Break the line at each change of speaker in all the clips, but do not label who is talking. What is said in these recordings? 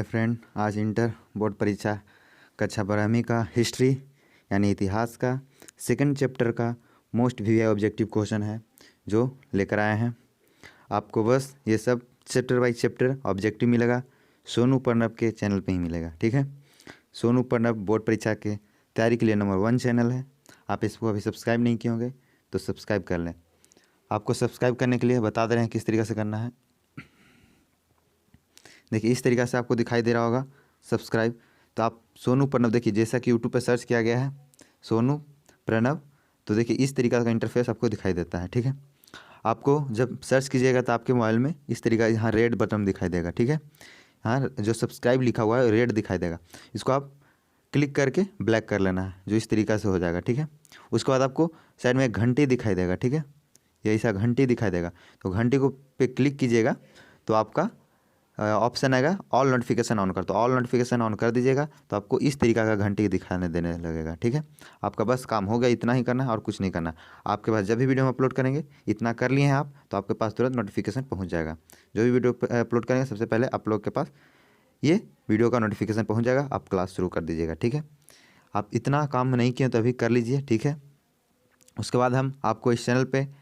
Hi friend, आज inter board परीक्षा कक्षा 12वीं का हिस्ट्री यानी इतिहास का सेकंड चैप्टर का मोस्ट वीआई ऑब्जेक्टिव क्वेश्चन है जो लेकर आए हैं। आपको बस ये सब चैप्टर बाई चैप्टर ऑब्जेक्टिव मिलेगा, सोनू प्रणब के चैनल पे ही मिलेगा। ठीक है, सोनू प्रणब बोर्ड परीक्षा के तैयारी के लिए नंबर 1 चैनल है। आप इसको अभी सब्सक्राइब नहीं किए होंगे तो सब्सक्राइब कर लें। आपको सब्सक्राइब करने के लिए बता दे रहे हैं किस तरीके से करना है। देखिए, इस तरीक़ा से आपको दिखाई दे रहा होगा सब्सक्राइब। तो आप सोनू प्रणब देखिए, जैसा कि यूट्यूब पे सर्च किया गया है सोनू प्रणब, तो देखिए इस तरीक़ा का इंटरफेस आपको दिखाई देता है। ठीक है, आपको जब सर्च कीजिएगा तो आपके मोबाइल में इस तरीका यहाँ रेड बटन दिखाई देगा। ठीक है, यहाँ जो सब्सक्राइब लिखा हुआ है रेड दिखाई देगा, इसको आप क्लिक करके ब्लैक कर लेना है, जो इस तरीक़ा से हो जाएगा। ठीक है, उसके बाद आपको साइड में एक घंटी दिखाई देगा। ठीक है, ये ऐसा घंटी दिखाई देगा, तो घंटी को पे क्लिक कीजिएगा तो आपका ऑप्शन आएगा ऑल नोटिफिकेशन ऑन कर, तो ऑल नोटिफिकेशन ऑन कर दीजिएगा तो आपको इस तरीका का घंटी दिखाने देने लगेगा। ठीक है, आपका बस काम हो गया, इतना ही करना है और कुछ नहीं करना। आपके पास जब भी वीडियो हम अपलोड करेंगे, इतना कर लिए हैं आप तो आपके पास तुरंत नोटिफिकेशन पहुंच जाएगा। जो भी वीडियो अपलोड करेंगे सबसे पहले आप लोग के पास ये वीडियो का नोटिफिकेशन पहुँच जाएगा, आप क्लास शुरू कर दीजिएगा। ठीक है, आप इतना काम नहीं किए तो अभी कर लीजिए। ठीक है, उसके बाद हम आपको इस चैनल पर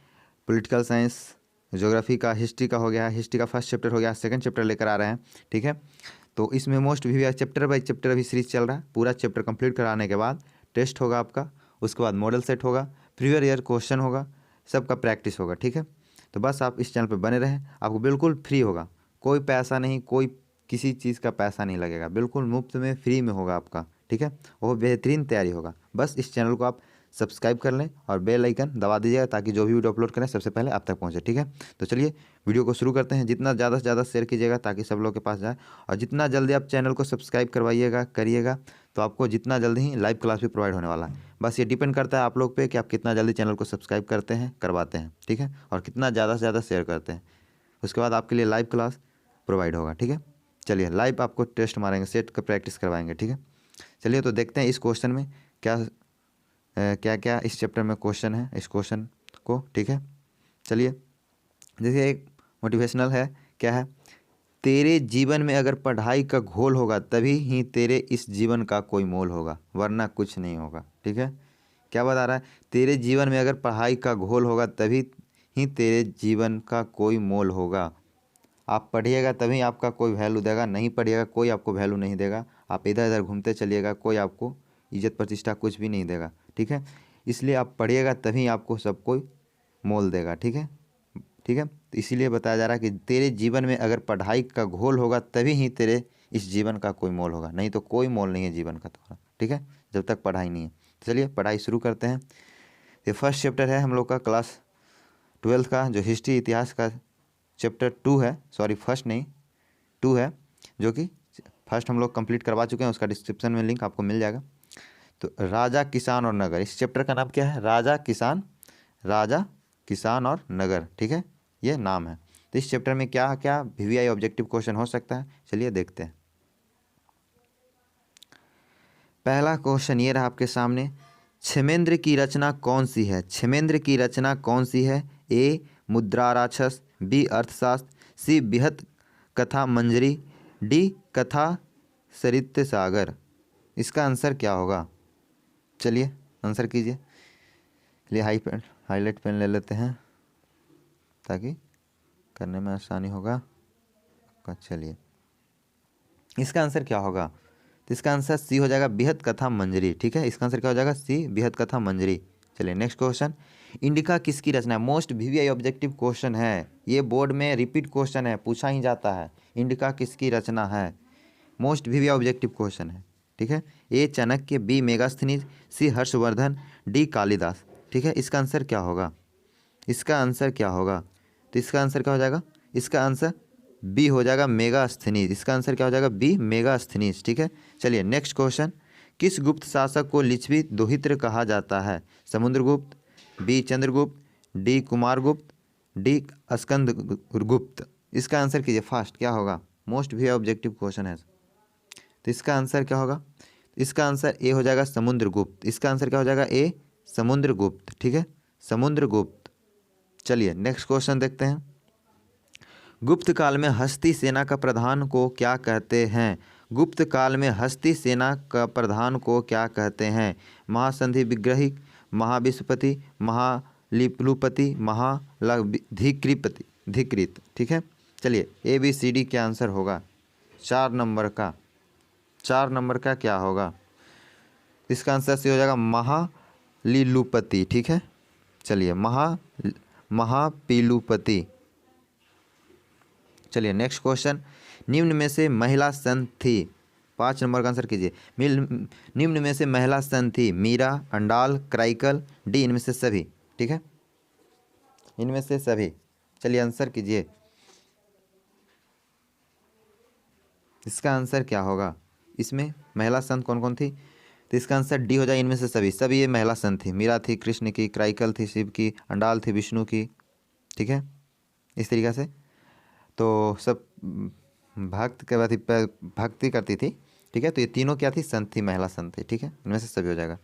पॉलिटिकल साइंस, ज्योग्राफी का, हिस्ट्री का हो गया, हिस्ट्री का फर्स्ट चैप्टर हो गया, सेकंड चैप्टर लेकर आ रहे हैं। ठीक है, तो इसमें most VI chapter by chapter अभी सीरीज चल रहा है। पूरा चैप्टर कंप्लीट कराने के बाद टेस्ट होगा आपका, उसके बाद मॉडल सेट होगा, प्रीवियस ईयर क्वेश्चन होगा, सबका प्रैक्टिस होगा। ठीक है, तो बस आप इस चैनल पर बने रहें, आपको बिल्कुल फ्री होगा, कोई पैसा नहीं, कोई किसी चीज़ का पैसा नहीं लगेगा, बिल्कुल मुफ्त में फ्री में होगा आपका। ठीक है, वो बेहतरीन तैयारी होगा। बस इस चैनल को आप सब्सक्राइब कर लें और बेल आइकन दबा दीजिएगा ताकि जो भी वीडियो अपलोड करें सबसे पहले आप तक पहुंचे। ठीक है, तो चलिए वीडियो को शुरू करते हैं। जितना ज़्यादा से ज़्यादा शेयर कीजिएगा ताकि सब लोग के पास जाए, और जितना जल्दी आप चैनल को सब्सक्राइब करवाइएगा करिएगा तो आपको जितना जल्दी ही लाइव क्लास भी प्रोवाइड होने वाला है। बस ये डिपेंड करता है आप लोग पे कि आप कितना जल्दी चैनल को सब्सक्राइब करते हैं, करवाते हैं। ठीक है, और कितना ज़्यादा से ज़्यादा शेयर करते हैं, उसके बाद आपके लिए लाइव क्लास प्रोवाइड होगा। ठीक है, चलिए लाइव आपको टेस्ट मारेंगे, सेट का प्रैक्टिस करवाएंगे। ठीक है, चलिए तो देखते हैं इस क्वेश्चन में क्या क्या इस चैप्टर में क्वेश्चन है, इस क्वेश्चन को। ठीक है, चलिए जैसे एक मोटिवेशनल है, क्या है, तेरे जीवन में अगर पढ़ाई का घोल होगा तभी ही तेरे इस जीवन का कोई मोल होगा, वरना कुछ नहीं होगा। ठीक है, क्या बता रहा है, तेरे जीवन में अगर पढ़ाई का घोल होगा तभी ही तेरे जीवन का कोई मोल होगा। आप पढ़िएगा तभी आपका कोई वैल्यू देगा, नहीं पढ़िएगा कोई आपको वैल्यू नहीं देगा। आप इधर इधर घूमते चलिएगा, कोई आपको इज्जत प्रतिष्ठा कुछ भी नहीं देगा। ठीक है, इसलिए आप पढ़िएगा तभी आपको सब कोई मोल देगा। ठीक है, ठीक है, तो इसीलिए बताया जा रहा है कि तेरे जीवन में अगर पढ़ाई का घोल होगा तभी ही तेरे इस जीवन का कोई मोल होगा, नहीं तो कोई मोल नहीं है जीवन का तुम्हारा। ठीक है, जब तक पढ़ाई नहीं है। तो चलिए पढ़ाई शुरू करते हैं। ये फर्स्ट चैप्टर है हम लोग का क्लास 12 का, जो हिस्ट्री इतिहास का चैप्टर 2 है, सॉरी फर्स्ट नहीं 2 है, जो कि फर्स्ट हम लोग कंप्लीट करवा चुके हैं, उसका डिस्क्रिप्शन में लिंक आपको मिल जाएगा। तो राजा, किसान और नगर, इस चैप्टर का नाम क्या है, राजा किसान और नगर। ठीक है, ये नाम है। तो इस चैप्टर में क्या क्या वीआई ऑब्जेक्टिव क्वेश्चन हो सकता है, चलिए देखते हैं। पहला क्वेश्चन ये रहा आपके सामने, क्षेमेंद्र की रचना कौन सी है, क्षेमेंद्र की रचना कौन सी है। ए मुद्रा राक्षस, बी अर्थशास्त्र, सी बृहत कथा मंजरी, डी कथा सरित सागर। इसका आंसर क्या होगा, चलिए आंसर कीजिए। चलिए हाईलाइट पेन ले लेते हैं ताकि करने में आसानी होगा। चलिए इसका आंसर क्या होगा, तो इसका आंसर सी हो जाएगा, बृहत कथा मंजरी। ठीक है, इसका आंसर क्या हो जाएगा, सी बृहत कथा मंजरी। चलिए नेक्स्ट क्वेश्चन, इंडिका किसकी रचना है, मोस्ट वीआई ऑब्जेक्टिव क्वेश्चन है, ये बोर्ड में रिपीट क्वेश्चन है, पूछा ही जाता है। इंडिका किसकी रचना है, मोस्ट वीआई ऑब्जेक्टिव क्वेश्चन है। ठीक है, ए चाणक्य, बी मेगास्थनीज, सी हर्षवर्धन, डी कालिदास। ठीक है, इसका आंसर क्या होगा, इसका आंसर क्या होगा, तो इसका आंसर क्या हो जाएगा, इसका आंसर बी हो जाएगा, मेगास्थनीज। इसका आंसर क्या हो जाएगा, बी मेगास्थनीज। ठीक है, चलिए नेक्स्ट क्वेश्चन, किस गुप्त शासक को लिच्छवी दोहित्र कहा जाता है, Samudragupta, B Chandragupta, D Kumaragupta, D Skandagupta. इसका आंसर कीजिए फास्ट, क्या होगा, मोस्ट वीआई ऑब्जेक्टिव क्वेश्चन है। तो इसका आंसर क्या होगा, इसका आंसर ए हो जाएगा, समुद्रगुप्त। इसका आंसर क्या हो जाएगा, ए समुद्रगुप्त। ठीक है, समुद्रगुप्त। चलिए नेक्स्ट क्वेश्चन देखते हैं, गुप्त काल में हस्ती सेना का प्रधान को क्या कहते हैं? गुप्त काल में हस्ती सेना का प्रधान को क्या कहते हैं? महासंधि विग्रही, महाविष्पति, महालिप्लुपति, महाधिकृपति, धिकृत। ठीक है, चलिए ABCD क्या आंसर होगा? 4 नंबर का, 4 नंबर का क्या होगा? इसका आंसर सी हो जाएगा महालिलुपति। ठीक है, चलिए महापीलुपति। चलिए नेक्स्ट क्वेश्चन, निम्न में से महिला संत थी? 5 नंबर का आंसर कीजिए। निम्न में से महिला संत थी? मीरा, अंडाल, क्राइकल, डी इनमें से सभी। ठीक है, इनमें से सभी। चलिए आंसर कीजिए, इसका आंसर क्या होगा? इसमें महिला संत कौन कौन थी? तो इसका आंसर डी हो जाए, इनमें से सभी। सभी ये महिला संत थी। मीरा थी कृष्ण की, क्राइकल थी शिव की, अंडाल थी विष्णु की। ठीक है, इस तरीक़ा से तो सब भक्त के बाद भक्ति करती थी। ठीक है, तो ये तीनों क्या थी? संत थी, महिला संत थी। ठीक है, इनमें से सभी हो जाएगा।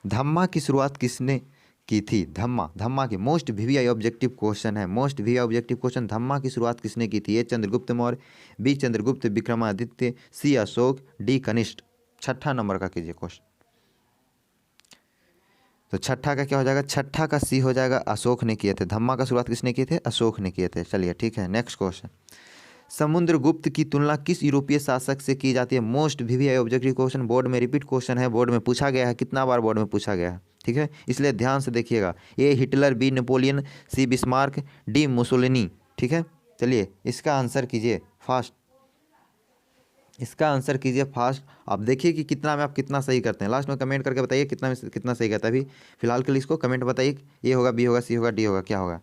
धम्मा की शुरुआत किसने की थी? धम्मा की मोस्ट VVI ऑब्जेक्टिव क्वेश्चन है। मोस्ट VVI ऑब्जेक्टिव क्वेश्चन, धम्मा की शुरुआत किसने की थी? ए चंद्रगुप्त मौर्य, बी चंद्रगुप्त विक्रमादित्य, सी अशोक, डी कनिष्ठ। 6ठा नंबर का कीजिए क्वेश्चन। तो 6ठा का क्या हो जाएगा? 6ठा का सी हो जाएगा, अशोक ने किए थे। धम्मा का शुरुआत किसने किए थे? अशोक ने किए थे। चलिए ठीक है, नेक्स्ट क्वेश्चन, समुद्रगुप्त की तुलना किस यूरोपीय शासक से की जाती है? Most VVI objective question, board में रिपीट क्वेश्चन है, बोर्ड में पूछा गया है, कितना बार बोर्ड में पूछा गया है। ठीक है, इसलिए ध्यान से देखिएगा। A Hitler, B Napoleon, C Bismarck, D Mussolini. ठीक है, चलिए इसका आंसर कीजिए फास्ट, इसका आंसर कीजिए फास्ट। आप देखिए कि कितना में आप कितना सही करते हैं। लास्ट में कमेंट करके बताइए कितना में कितना सही करता है। अभी फिलहाल के लिए इसको कमेंट बताइए, ए होगा, बी होगा, सी होगा, डी होगा, क्या होगा?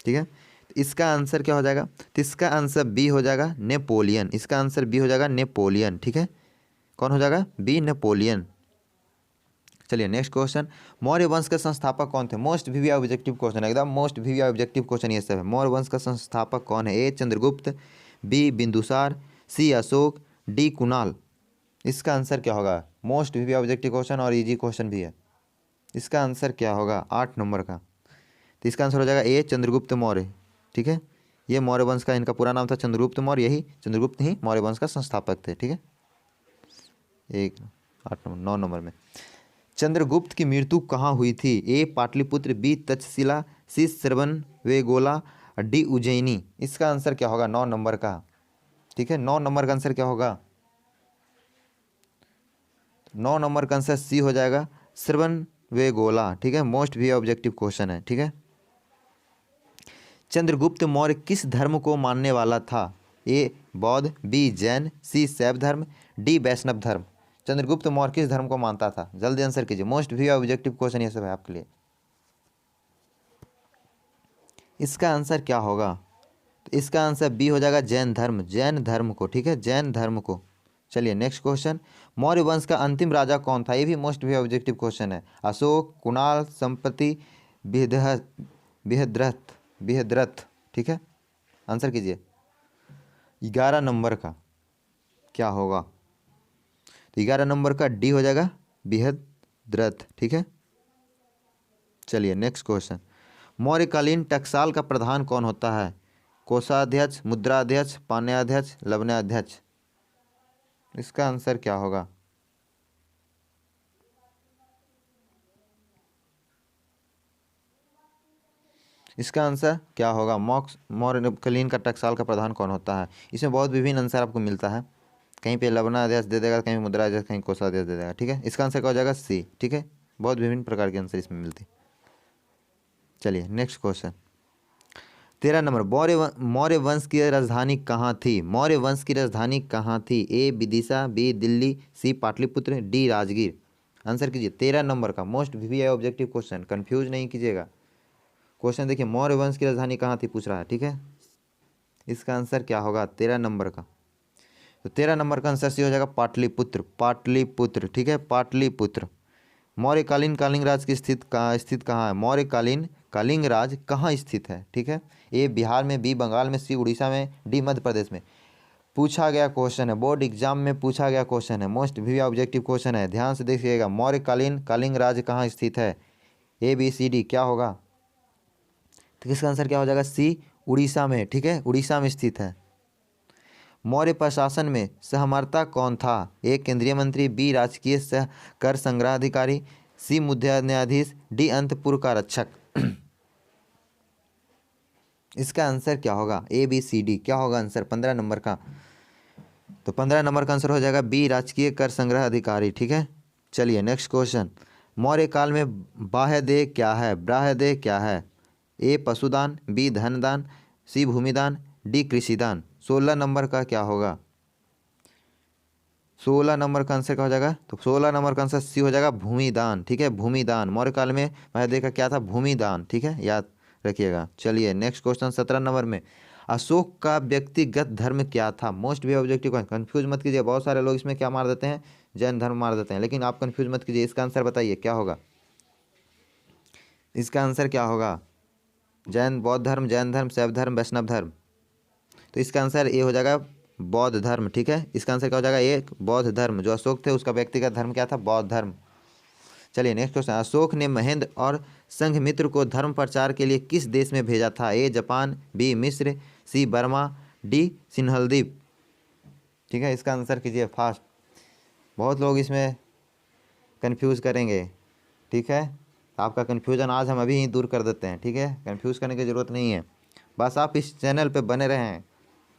ठीक है, तो इसका आंसर क्या हो जाएगा? तो इसका आंसर बी हो जाएगा, नेपोलियन। इसका आंसर बी हो जाएगा, नेपोलियन। ठीक है, कौन हो जाएगा? B, Napoleon. चलिए नेक्स्ट क्वेश्चन, मौर्य वंश के संस्थापक कौन थे? मोस्ट VVI ऑब्जेक्टिव क्वेश्चन है, एकदम मोस्ट VVI ऑब्जेक्टिव क्वेश्चन ये सब है। मौर्य वंश का संस्थापक कौन है? ए चंद्रगुप्त, बी बिंदुसार, सी अशोक, डी कुणाल। इसका आंसर क्या होगा? मोस्ट VVI ऑब्जेक्टिव क्वेश्चन और इजी क्वेश्चन भी है। इसका आंसर क्या होगा? 8 नंबर का। तो इसका आंसर हो जाएगा ए चंद्रगुप्त मौर्य। ठीक है, ये मौर्य वंश का, इनका पूरा नाम था चंद्रगुप्त मौर्य, यही चंद्रगुप्त ही मौर्य वंश का संस्थापक थे। ठीक है, 8 नंबर 9 नंबर में, चंद्रगुप्त की मृत्यु कहाँ हुई थी? ए पाटलिपुत्र, बी तक्षशिला, सी श्रवणबेलगोला, डी उज्जैनी। इसका आंसर क्या होगा? 9 नंबर का। ठीक है, 9 नंबर का आंसर क्या होगा? 9 नंबर का आंसर सी हो जाएगा, श्रवणबेलगोला। ठीक है, मोस्ट VVI ऑब्जेक्टिव क्वेश्चन है। ठीक है, चंद्रगुप्त मौर्य किस धर्म को मानने वाला था? ए बौद्ध, बी जैन, सी शैव धर्म, डी वैष्णव धर्म। चंद्रगुप्त मौर्य किस धर्म को मानता था? जल्दी आंसर कीजिए, मोस्ट VVI ऑब्जेक्टिव क्वेश्चन ये सब है आपके लिए। इसका आंसर क्या होगा? तो इसका आंसर बी हो जाएगा, जैन धर्म, जैन धर्म को। ठीक है, जैन धर्म को। चलिए नेक्स्ट क्वेश्चन, मौर्य वंश का अंतिम राजा कौन था? ये भी मोस्ट VVI ऑब्जेक्टिव क्वेश्चन है। अशोक, कुणाल, संपत्ति, बृहद्रथ। ठीक है, आंसर कीजिए, 11 नंबर का क्या होगा? तो 11 नंबर का डी हो जाएगा, बृहद्रथ। ठीक है, चलिए नेक्स्ट क्वेश्चन, मौर्यकालीन टकसाल का प्रधान कौन होता है? कोषाध्यक्ष, मुद्राध्यक्ष, पाण्याध्यक्ष, लवणाध्यक्ष। इसका आंसर क्या होगा? इसका आंसर क्या होगा? मौर्यकालीन का टकसाल का प्रधान कौन होता है? इसमें बहुत विभिन्न आंसर आपको मिलता है, कहीं पे लवणाध्यक्ष दे देगा, कहीं मुद्राध्यक्ष, कहीं कोषाध्यक्ष दे देगा। ठीक है, इसका आंसर क्या हो जाएगा? सी। ठीक है, बहुत विभिन्न प्रकार के आंसर इसमें मिलते हैं। चलिए नेक्स्ट क्वेश्चन, 13 नंबर, मौर्य वंश की राजधानी कहाँ थी? मौर्य वंश की राजधानी कहाँ थी? ए विदिशा, बी दिल्ली, सी पाटलिपुत्र, डी राजगीर। आंसर कीजिए, 13 नंबर का most VVI objective question, confuse नहीं कीजिएगा। क्वेश्चन देखिए, मौर्य वंश की राजधानी कहाँ थी पूछ रहा है। ठीक है, इसका आंसर क्या होगा 13 नंबर का? तो 13 नंबर का आंसर सी हो जाएगा, पाटलिपुत्र। पाटलिपुत्र। ठीक है, पाटलिपुत्र। मौर्यकालीन कलिंग राज की स्थित कहाँ है? मौर्यकालीन कलिंग राज कहाँ स्थित है? ठीक है, ए बिहार में, बी बंगाल में, सी उड़ीसा में, डी मध्य प्रदेश में। पूछा गया क्वेश्चन है, बोर्ड एग्जाम में पूछा गया क्वेश्चन है, मोस्ट VVI ऑब्जेक्टिव क्वेश्चन है, ध्यान से देखिएगा। मौर्यकालीन कलिंग राज कहाँ स्थित है? ABCD क्या होगा? तो इसका आंसर क्या हो जाएगा? सी उड़ीसा में, ठीक है, उड़ीसा में स्थित है। मौर्य प्रशासन में सहमर्ता कौन था? ए केंद्रीय मंत्री, बी राजकीय सह कर संग्रह अधिकारी, सी मुद्रा न्यायाधीश, डी अंतपुर का रक्षक। इसका आंसर क्या होगा? ए बी सी डी, क्या होगा आंसर 15 नंबर का? तो 15 नंबर का आंसर हो जाएगा बी राजकीय कर संग्रह अधिकारी, ठीक है। चलिए नेक्स्ट क्वेश्चन। मौर्य काल में बाह्यदेह क्या है? बाह्यदेह क्या है? ए पशुदान, बी धनदान, सी भूमिदान, डी कृषिदान। 16 नंबर का क्या होगा? 16 नंबर का आंसर क्या हो जाएगा? तो 16 नंबर का आंसर सी हो जाएगा भूमिदान, ठीक है, भूमिदान। मौर्य काल में बाह्यदेह का क्या था? भूमिदान, ठीक है, याद रखिएगा। चलिए नेक्स्ट क्वेश्चन 17 नंबर में, अशोक का व्यक्तिगत धर्म क्या था? मोस्ट भी ऑब्जेक्टिव, कंफ्यूज मत कीजिए। बहुत सारे लोग इसमें क्या मार देते हैं? जैन धर्म मार देते हैं, लेकिन आप कंफ्यूज मत कीजिए। इसका आंसर बताइए क्या होगा? इसका आंसर क्या होगा? जैन, बौद्ध धर्म, जैन धर्म, शैव धर्म, वैष्णव धर्म। तो इसका आंसर ए हो जाएगा बौद्ध धर्म, ठीक है। इसका आंसर क्या हो जाएगा? ए बौद्ध धर्म। जो अशोक थे उसका व्यक्तिगत धर्म क्या था? बौद्ध धर्म। चलिए नेक्स्ट क्वेश्चन। अशोक ने महेंद्र और संघमित्र को धर्म प्रचार के लिए किस देश में भेजा था? ए जापान, बी मिस्र, सी बर्मा, डी सिन्हलद्वीप। ठीक है, इसका आंसर कीजिए फास्ट। बहुत लोग इसमें कंफ्यूज करेंगे, ठीक है। आपका कंफ्यूजन आज हम अभी ही दूर कर देते हैं, ठीक है। कंफ्यूज करने की ज़रूरत नहीं है, बस आप इस चैनल पे बने रहें।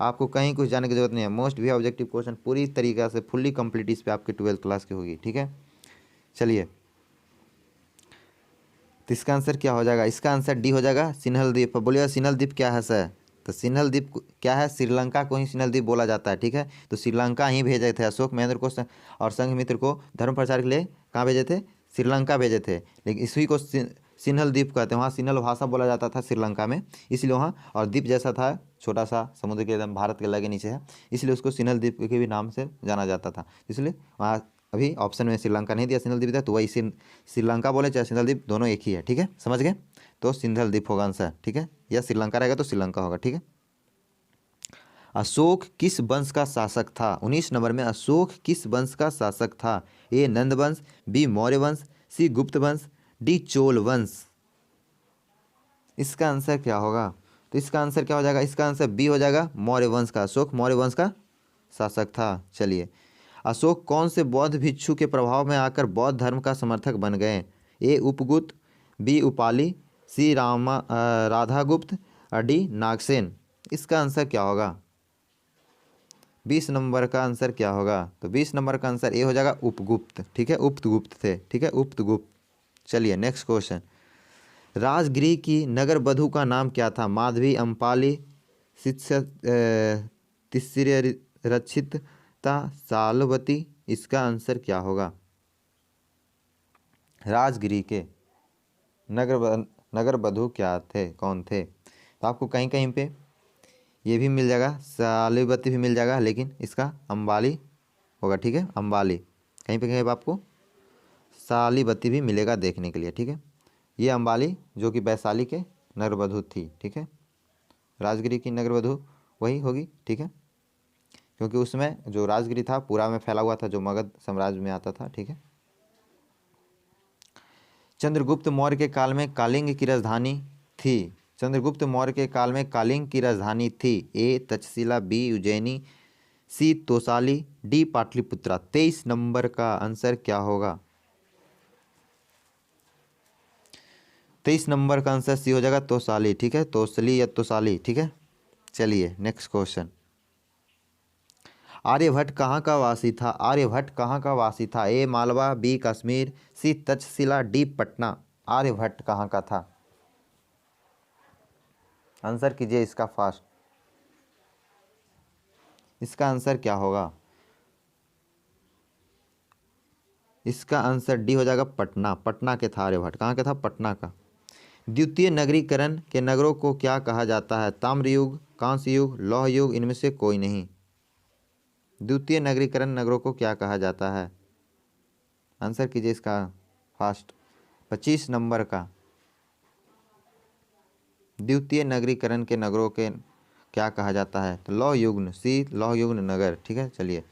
आपको कहीं कुछ जाने की ज़रूरत नहीं है। मोस्ट भी ऑब्जेक्टिव क्वेश्चन पूरी तरीक़े से फुल्ली कंप्लीट इस पे आपकी 12th क्लास की होगी, ठीक है। चलिए, तो इसका आंसर क्या हो जाएगा? इसका आंसर डी हो जाएगा सिन्हल द्वीप। बोलिएगा सिन्हल द्वीप क्या है सर? तो सिन्हल द्वीप क्या है? श्रीलंका को ही सिन्हल द्वीप बोला जाता है, ठीक है। तो श्रीलंका ही भेजे थे अशोक महेंद्र को और संघमित्र को धर्म प्रचार के लिए। कहाँ भेजे थे? श्रीलंका भेजे थे। लेकिन इसी को सिन्हल द्वीप कहते हैं। वहाँ सिन्हल भाषा बोला जाता था श्रीलंका में, इसलिए वहाँ, और द्वीप जैसा था, छोटा सा समुद्र के एकदम भारत के लगे नीचे है, इसलिए उसको सिन्हल द्वीप के भी नाम से जाना जाता था। इसलिए वहाँ अभी ऑप्शन में श्रीलंका नहीं दिया, सिन्हल द्वीप था, तो वही श्रीलंका बोले चाहे सिन्हल द्वीप, दोनों एक ही है, ठीक है, समझ गए। तो सिन्हल द्वीप होगा आंसर, ठीक है, या श्रीलंका रहेगा तो श्रीलंका होगा, ठीक है। अशोक किस वंश का शासक था? 19 नंबर में, अशोक किस वंश का शासक था? ए नंद वंश, बी मौर्य वंश, सी गुप्त वंश, डी चोल वंश। इसका आंसर क्या होगा? तो इसका आंसर क्या हो जाएगा? इसका आंसर बी हो जाएगा मौर्य वंश का। अशोक मौर्य वंश का शासक था। चलिए, अशोक कौन से बौद्ध भिक्षु के प्रभाव में आकर बौद्ध धर्म का समर्थक बन गए? ए उपगुप्त, बी उपाली, सी राधागुप्त, और डी नागसेन। इसका आंसर क्या होगा? 20 नंबर का आंसर क्या होगा? तो 20 नंबर का आंसर ए हो जाएगा उपगुप्त, ठीक है, उपगुप्त थे, ठीक है, उपगुप्त। चलिए नेक्स्ट क्वेश्चन। राजगिरी की नगर वधु का नाम क्या था? माधवी, अम्पाली, तिस्र रक्षिता, सालवती। इसका आंसर क्या होगा? राजगिरी के नगर वधु क्या थे, कौन थे? तो आपको कहीं कहीं पे ये भी मिल जाएगा, सालवती भी मिल जाएगा, लेकिन इसका अम्बाली होगा, ठीक है, अम्बाली। कहीं पे कहीं आपको सालीवती भी मिलेगा देखने के लिए, ठीक है। ये अम्बाली जो कि वैशाली के नगरवधु थी, ठीक है। राजगिरी की नगरवधु वही होगी, ठीक है, क्योंकि उसमें जो राजगिरी था पूरा में फैला हुआ था, जो मगध साम्राज्य में आता था, ठीक है। चंद्रगुप्त मौर्य के काल में कालिंग की राजधानी थी। चंद्रगुप्त मौर्य के काल में कालिंग की राजधानी थी। ए तक्षशिला, बी उज्जैनी, सी तोसाली, डी पाटलिपुत्रा। 23 नंबर का आंसर क्या होगा? 23 नंबर का आंसर सी हो जाएगा तोसाली, ठीक है, तोसली या तोसाली, ठीक है। चलिए नेक्स्ट क्वेश्चन। आर्यभट्ट कहाँ का वासी था? आर्यभट्ट कहाँ का वासी था? ए मालवा, बी कश्मीर, सी तक्षशिला, डी पटना। आर्यभट्ट कहाँ का था? आंसर कीजिए इसका फास्ट। इसका आंसर क्या होगा? इसका आंसर डी हो जाएगा पटना। पटना के था आर्यभट्ट। कहाँ का था? पटना का। द्वितीय नगरीकरण के नगरों को क्या कहा जाता है? ताम्र युग, कांस्य युग, लौह युग, इनमें से कोई नहीं। द्वितीय नगरीकरण नगरों को क्या कहा जाता है? आंसर कीजिए इसका फास्ट। 25 नंबर का। द्वितीय नगरीकरण के नगरों के क्या कहा जाता है? तो लौह युग्न, सी लौह युग्न नगर, ठीक है। चलिए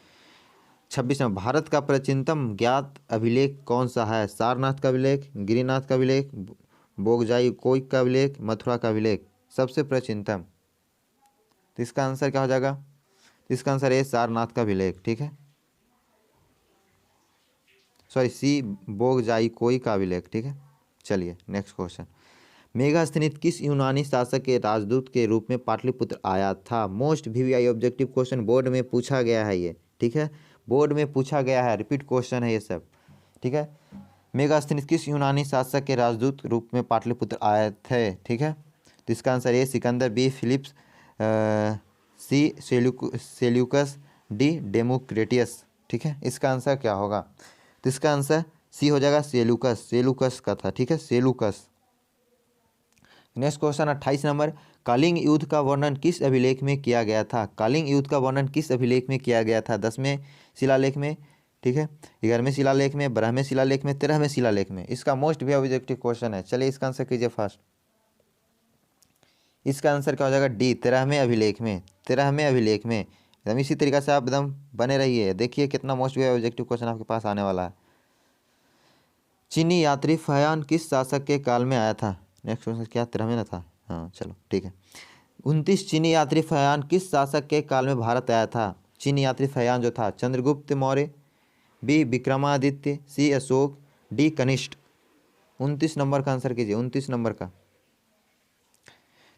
26 नंबर। भारत का प्राचीनतम ज्ञात अभिलेख कौन सा है? सारनाथ का अभिलेख, गिरिनाथ का अभिलेख, बोगजाई कोई का अभिलेख, मथुरा का अभिलेख। सबसे प्राचीनतम तो इसका आंसर क्या हो जाएगा? तो इसका आंसर ए सारनाथ का अभिलेख, ठीक है, सॉरी सी बोगजाईकोई का अभिलेख, ठीक है। चलिए नेक्स्ट क्वेश्चन। मेगास्थनीज किस यूनानी शासक के राजदूत के रूप में पाटलिपुत्र आया था? Most VVI objective question board में पूछा गया है ये, ठीक है, बोर्ड में पूछा गया है, रिपीट क्वेश्चन है ये सब, ठीक है। मेगास्थनीज किस यूनानी शासक के राजदूत रूप में पाटलिपुत्र आए थे, ठीक है। तो इसका answer A Sikandar, B Philips, C Seleucus, D Democritus, ठीक है। इसका आंसर क्या होगा? तो इसका आंसर सी हो जाएगा, सेल्यूकस, सेल्यूकस का था, ठीक है, Seleucus. Next question 28 number. Kalinga युद्ध का वर्णन किस अभिलेख में किया गया था? कलिंग युद्ध का वर्णन किस अभिलेख में किया गया था? 10वें शिलालेख में, ठीक है, 11वें शिलालेख में, 12वें शिलालेख में, 13वें शिलालेख में। इसका मोस्ट भी ऑब्जेक्टिव क्वेश्चन है। चलिए इसका आंसर कीजिए फास्ट। इसका आंसर क्या हो जाएगा? डी 13वें अभिलेख में, 13वें अभिलेख में। एकदम इसी तरीके से आप एकदम बने रहिए, देखिए कितना मोस्ट भी ऑब्जेक्टिव क्वेश्चन आपके पास आने वाला है। चीनी यात्री फयान किस शासक के काल में आया था? नेक्स्ट क्वेश्चन क्या 13वें ना था? हाँ चलो ठीक है। 29 चीनी यात्री फयान किस शासक के काल में भारत आया था? चीनी यात्री फयान जो था, चंद्रगुप्त मौर्य, बी विक्रमादित्य, सी अशोक, डी कनिष्ठ। 29 नंबर का आंसर कीजिए, 29 नंबर का।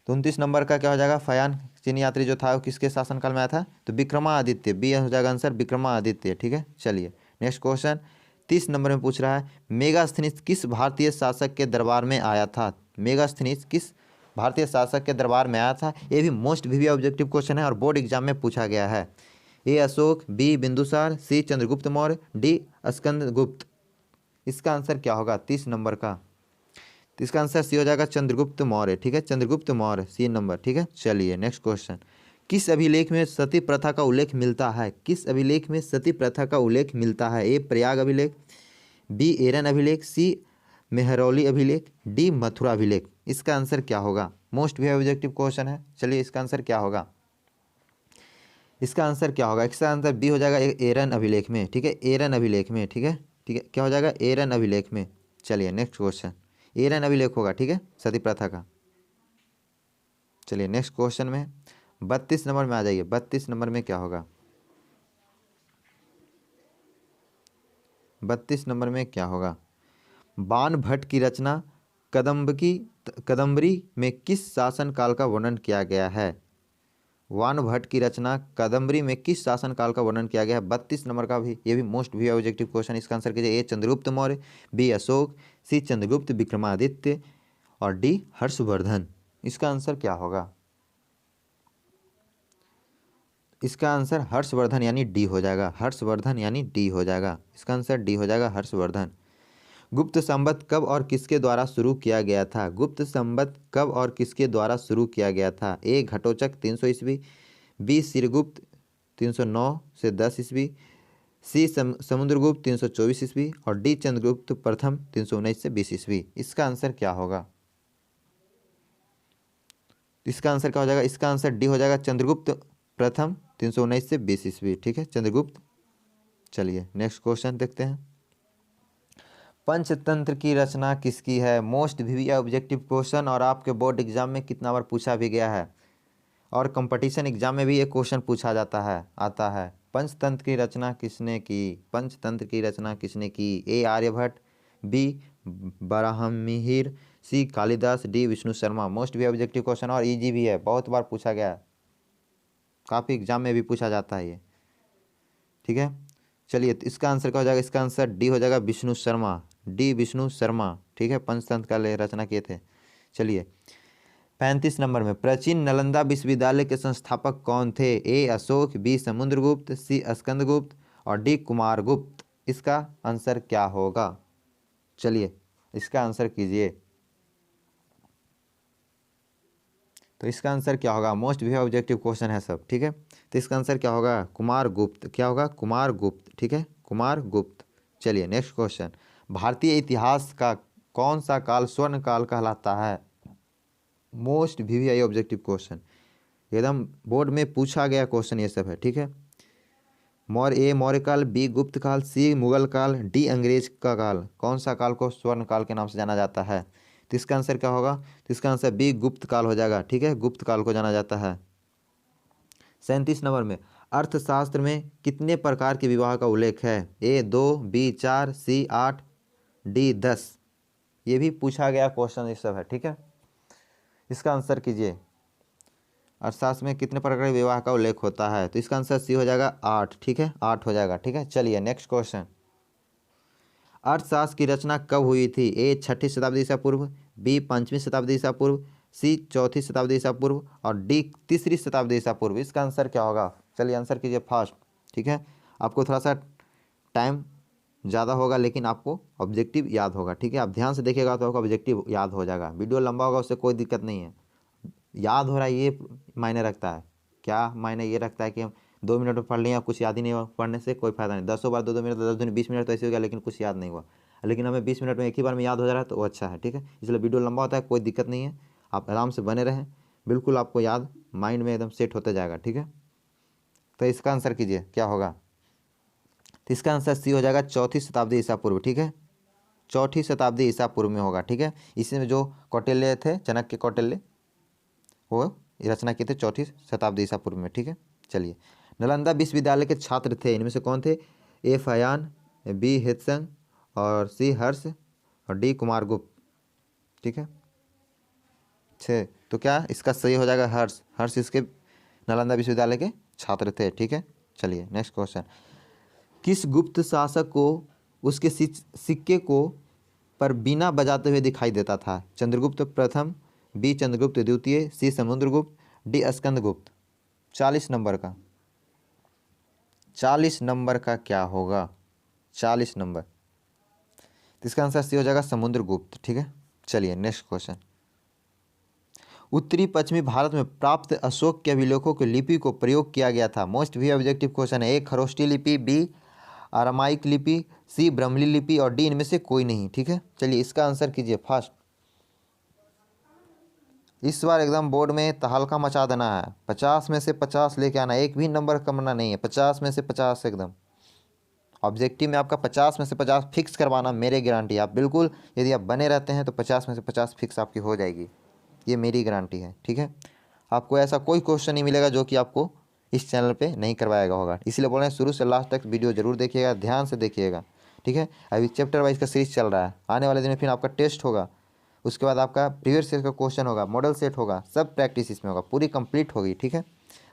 तो 29 नंबर का क्या हो जाएगा? फयान चीनी यात्री जो था वो किसके शासनकाल में आया था? तो विक्रमादित्य, बी हो जाएगा आंसर, विक्रमादित्य, ठीक है। चलिए नेक्स्ट क्वेश्चन 30 नंबर में पूछ रहा है, मेगास्थनीज किस भारतीय शासक के दरबार में आया था? मेगास्थनीज किस भारतीय शासक के दरबार में आया था? ये भी मोस्ट वीवी ऑब्जेक्टिव क्वेश्चन है और बोर्ड एग्जाम में पूछा गया है। ए अशोक, बी बिंदुसार, सी चंद्रगुप्त मौर्य, डी स्कंदगुप्त। इसका आंसर क्या होगा 30 नंबर का? तो इसका आंसर सी हो जाएगा, चंद्रगुप्त मौर्य, ठीक है, चंद्रगुप्त मौर्य, सी नंबर, ठीक है। चलिए नेक्स्ट क्वेश्चन। किस अभिलेख में सती प्रथा का उल्लेख मिलता है? किस अभिलेख में सती प्रथा का उल्लेख मिलता है? ए प्रयाग अभिलेख, बी एरन अभिलेख, सी मेहरौली अभिलेख, डी मथुरा अभिलेख। इसका आंसर क्या होगा? मोस्ट भी ऑब्जेक्टिव क्वेश्चन है। चलिए इसका आंसर क्या होगा? इसका आंसर क्या होगा? इसका आंसर बी हो जाएगा, एरन अभिलेख में, ठीक है, एरन अभिलेख में, ठीक है, ठीक है, क्या हो जाएगा? एरन अभिलेख में। चलिए नेक्स्ट क्वेश्चन, एरन अभिलेख होगा, ठीक है, सती प्रथा का। चलिए नेक्स्ट क्वेश्चन में 32 नंबर में आ जाइए। 32 नंबर में क्या होगा? 32 नंबर में क्या होगा? बाण भट्ट की रचना कदम्बरी में किस शासन काल का वर्णन किया गया है? वान भट्ट की रचना कदम्बरी में किस शासन काल का वर्णन किया गया है? 32 नंबर का भी, ये भी मोस्ट भी ऑब्जेक्टिव क्वेश्चन। इसका आंसर कीजिए, ए चंद्रगुप्त मौर्य, बी अशोक, सी चंद्रगुप्त विक्रमादित्य और डी हर्षवर्धन। इसका आंसर क्या होगा? इसका आंसर हर्षवर्धन यानी डी हो जाएगा, हर्षवर्धन यानी डी हो जाएगा। इसका आंसर डी हो जाएगा, हर्षवर्धन। गुप्त संवत कब और किसके द्वारा शुरू किया गया था? गुप्त संवत कब और किसके द्वारा शुरू किया गया था? ए घटोचक 300 ईस्वी, बी सिरगुप्त 309 से 10 ईस्वी, सी समुद्रगुप्त 324 ईस्वी और डी चंद्रगुप्त प्रथम 319 से 20 ईस्वी। इसका आंसर क्या होगा? इसका आंसर क्या हो जाएगा? इसका आंसर डी हो जाएगा, चंद्रगुप्त प्रथम 319 से 20 ईस्वी, ठीक है, चंद्रगुप्त। चलिए नेक्स्ट क्वेश्चन देखते हैं। पंचतंत्र की रचना किसकी है? मोस्ट वीवी ऑब्जेक्टिव क्वेश्चन और आपके बोर्ड एग्जाम में कितना बार पूछा भी गया है और कंपटीशन एग्जाम में भी ये क्वेश्चन पूछा जाता है, आता है। पंचतंत्र की रचना किसने की? पंचतंत्र की रचना किसने की? ए आर्यभट्ट, बी बराहमिहिर, सी कालिदास, डी विष्णु शर्मा। मोस्ट वीवी ऑब्जेक्टिव क्वेश्चन और इजी भी है, बहुत बार पूछा गया है, काफ़ी एग्जाम में भी पूछा जाता है ये, ठीक है। चलिए तो इसका आंसर क्या हो जाएगा? इसका आंसर डी हो जाएगा, विष्णु शर्मा, डी विष्णु शर्मा, ठीक है, पंचतंत्र का रचना किए थे। चलिए 35 नंबर में, प्राचीन नालंदा विश्वविद्यालय के संस्थापक कौन थे? ए अशोक, बी समुद्रगुप्त, सी स्कंदगुप्त और डी कुमारगुप्त। इसका आंसर क्या होगा? चलिए इसका आंसर कीजिए। तो इसका आंसर क्या होगा? मोस्ट भी ऑब्जेक्टिव क्वेश्चन है सब, ठीक है। तो इसका आंसर क्या होगा? कुमारगुप्त। क्या होगा? कुमारगुप्त, ठीक है, कुमारगुप्त। चलिए नेक्स्ट क्वेश्चन। भारतीय इतिहास का कौन सा काल स्वर्ण काल कहलाता है? मोस्ट वीवीआई ऑब्जेक्टिव क्वेश्चन, एकदम बोर्ड में पूछा गया क्वेश्चन ये सब है, ठीक है। ए मौर्य काल, बी गुप्त काल, सी मुगल काल, डी अंग्रेज का काल। कौन सा काल को स्वर्ण काल के नाम से जाना जाता है? तो इसका आंसर क्या होगा? तो इसका आंसर बी गुप्त काल हो जाएगा, ठीक है, गुप्त काल को जाना जाता है। 37 नंबर में अर्थशास्त्र में कितने प्रकार के विवाह का उल्लेख है? A 2, B 4, C 8, D 10। ये भी पूछा गया क्वेश्चन, ये सब है, ठीक है। इसका आंसर कीजिए, अर्थशास्त्र में कितने प्रकार के विवाह का उल्लेख होता है? तो इसका आंसर सी हो जाएगा 8, ठीक है, 8 हो जाएगा, ठीक है। चलिए नेक्स्ट क्वेश्चन, अर्थशास्त्र की रचना कब हुई थी? ए 6ठी शताब्दी ईसा पूर्व, बी 5वीं शताब्दी ईसा पूर्व, सी 4थी शताब्दी ईसा पूर्व और डी 3री शताब्दी ईसा पूर्व। इसका आंसर क्या होगा? चलिए आंसर कीजिए फास्ट, ठीक है। आपको थोड़ा सा टाइम ज़्यादा होगा लेकिन आपको ऑब्जेक्टिव याद होगा, ठीक है। आप ध्यान से देखिएगा तो आपको ऑब्जेक्टिव याद हो जाएगा। वीडियो लंबा होगा उससे कोई दिक्कत नहीं है, याद हो रहा है ये मायने रखता है। क्या मायने ये रखता है कि हम 2 मिनट में पढ़ लें, कुछ याद ही नहीं हुआ, पढ़ने से कोई फायदा नहीं। 10 बार 2 मिनट, 10 दूनी 20 मिनट तो ऐसे हो गया लेकिन कुछ याद नहीं हुआ। लेकिन हमें 20 मिनट में एक ही बार में याद हो जा रहा है तो वो अच्छा है, ठीक है। इसलिए वीडियो लंबा होता है, कोई दिक्कत नहीं है, आप आराम से बने रहें, बिल्कुल आपको याद माइंड में एकदम सेट होता जाएगा, ठीक है। तो इसका आंसर कीजिए क्या होगा? तो इसका आंसर सी हो जाएगा 4थी शताब्दी ईसा पूर्व, ठीक है। 4ठी शताब्दी ईसा पूर्व में होगा, ठीक है। इसमें जो कौटिल्य थे, चाणक्य कौटिल्य, वो रचना किए थे 4ठी शताब्दी ईसा पूर्व में, ठीक है। चलिए, नालंदा विश्वविद्यालय के छात्र थे, इनमें से कौन थे? ए फयान, बी हित्संग और सी हर्ष और डी कुमारगुप्त, ठीक है। छः, तो क्या इसका सही हो जाएगा हर्ष। हर्ष इसके नालंदा विश्वविद्यालय के छात्र थे, ठीक है। चलिए नेक्स्ट क्वेश्चन, किस गुप्त शासक को उसके सिक्के को पर बीना बजाते हुए दिखाई देता था? चंद्रगुप्त प्रथम, बी चंद्रगुप्त द्वितीय, सी समुद्रगुप्त, डी स्कंदगुप्त। 40 नंबर का, 40 नंबर का क्या होगा? 40 नंबर, तो इसका आंसर सी हो जाएगा समुद्रगुप्त, ठीक है। चलिए नेक्स्ट क्वेश्चन, उत्तरी पश्चिमी भारत में प्राप्त अशोक के अभिलेखों की लिपि को प्रयोग किया गया था। मोस्ट भी ऑब्जेक्टिव क्वेश्चन है। ए खरोष्टी लिपि, बी अरामाइक लिपि, सी ब्रह्मली लिपि और डी इनमें से कोई नहीं, ठीक है। चलिए इसका आंसर कीजिए फास्ट, इस बार एकदम बोर्ड में तहलका मचा देना है। 50 में से 50 लेके आना, एक भी नंबर कमना नहीं है, 50 में से 50 एकदम। ऑब्जेक्टिव में आपका 50 में से 50 फिक्स करवाना, मेरे गारंटी। आप बिल्कुल यदि आप बने रहते हैं तो 50 में से 50 फिक्स आपकी हो जाएगी, ये मेरी गारंटी है, ठीक है। आपको ऐसा कोई क्वेश्चन नहीं मिलेगा जो कि आपको इस चैनल पे नहीं करवाएगा होगा। इसलिए बोल रहे हैं शुरू से लास्ट तक वीडियो जरूर देखिएगा, ध्यान से देखिएगा, ठीक है। अभी चैप्टर वाइज का सीरीज चल रहा है, आने वाले दिन में फिर आपका टेस्ट होगा, उसके बाद आपका प्रीवियस ईयर का क्वेश्चन होगा, मॉडल सेट होगा, सब प्रैक्टिस इसमें होगा, पूरी कंप्लीट होगी, ठीक है।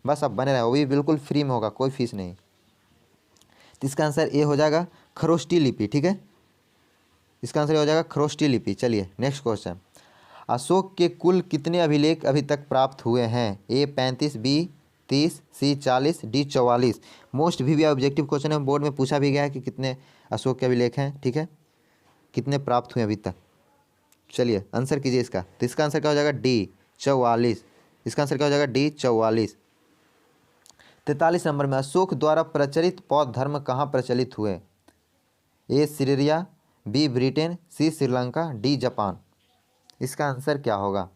बस आप बने रहे, वो भी बिल्कुल फ्री में होगा, कोई फीस नहीं। तो इसका आंसर ए हो जाएगा खरोष्टी लिपि, ठीक है। इसका आंसर हो जाएगा खरोष्टी लिपि। चलिए नेक्स्ट क्वेश्चन, अशोक के कुल कितने अभिलेख अभी तक प्राप्त हुए हैं? ए 35, बी 30, सी 40, डी 44। मोस्ट भी ऑब्जेक्टिव क्वेश्चन है, बोर्ड में पूछा भी गया है कि कितने अशोक के अभिलेख हैं, ठीक है, कितने प्राप्त हुए अभी तक। चलिए आंसर कीजिए इसका, तो इसका आंसर क्या हो जाएगा? डी 44। इसका आंसर क्या हो जाएगा? डी 44। 43 नंबर में अशोक द्वारा प्रचलित बौद्ध धर्म कहाँ प्रचलित हुए? ए सीरिया, बी ब्रिटेन, सी श्रीलंका, डी जापान। इसका आंसर क्या होगा?